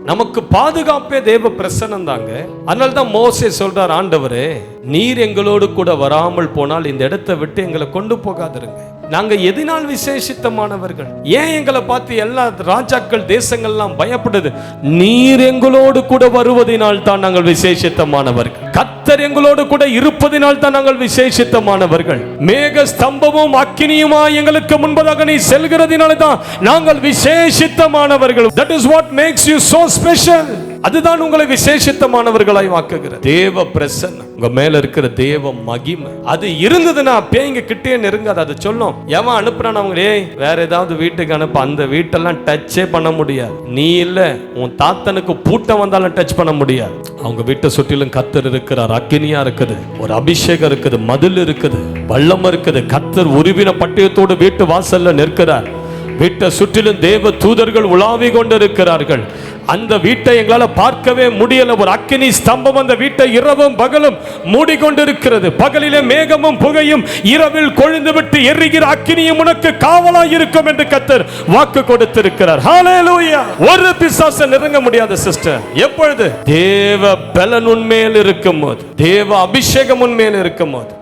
நமக்கு பாதுகாப்பே தேவ பிரசன்னம் தாங்க. அதனால்தான் மோசே சொல்றார், ஆண்டவரே நீர் எங்களோடு கூட வராமல் போனால் இந்த இடத்தை விட்டு எங்களை கொண்டு போகாதிருங்க. நாங்க எதனால் விசேஷித்தமானவர்கள்? ஏன் எங்களை பார்த்து எல்லா ராஜாக்கள் தேசங்கள்லாம் பயப்படுது? நீர் எங்களோடு கூட வருவதனால் தான் நாங்கள் விசேஷித்தமானவர்கள். கர்த்தர் எங்களோடு கூட இருப்பதினால் தான் நாங்கள் விசேஷித்தமானவர்கள். மேக ஸ்தம்பமும் அக்கினியுமா எங்களுக்கு முன்பதாக நீ செல்கிறதினால தான் நாங்கள் விசேஷித்தமானவர்கள். That is what makes you so special. அதுதான் உங்களை விசேஷித்தமானவர்களாய் ஆக்குகிறது. தேவ பிரசன்னம், உங்க மேல இருக்கிற தேவ மகிமை அது இருந்ததுன்னா பேய்ங்க கிட்டே நெருங்காது. அது சொல்லும், எவன் அனுப்புறான் அவங்களே வேற ஏதாவது வீட்டுக்கு அனுப்ப, அந்த வீட்டெல்லாம் டச்சே பண்ண முடியாது. நீ இல்ல, உன் தாத்தனுக்கு பூட்டம் வந்தாலும் டச் பண்ண முடியாது. அவங்க வீட்டை சுற்றிலும் கர்த்தர் இருக்கிறார், அக்கினியா இருக்குது, ஒரு அபிஷேகம் இருக்குது, மதில் இருக்குது, வல்லம் இருக்குது. கர்த்தர் உருவின பட்டயத்தோடு வீட்டு வாசல்ல நிற்கிறார். வீட்டை சுற்றிலும் தேவ தூதர்கள் உலாவி கொண்டிருக்கிறார்கள். அந்த வீட்டை எங்களால் பார்க்கவே முடியல. ஒரு அக்கினி ஸ்தம்பம் அந்த வீட்டை இரவும் பகலும் மூடிக்கொண்டிருக்கிறது. பகலிலே மேகமும் புகையும், இரவில் கொழுந்து விட்டு எரிகிற அக்கினியும் உனக்கு காவலாய் இருக்கும் என்று கர்த்தர் வாக்கு கொடுத்திருக்கிறார். ஹல்லேலூயா. ஒரு பிசாசு நெருங்க முடியாத சிஸ்டர். எப்பொழுது? தேவ பலன் உன்மேல் இருக்கும்போது, தேவ அபிஷேகம் உன்மேல் இருக்கும்போது.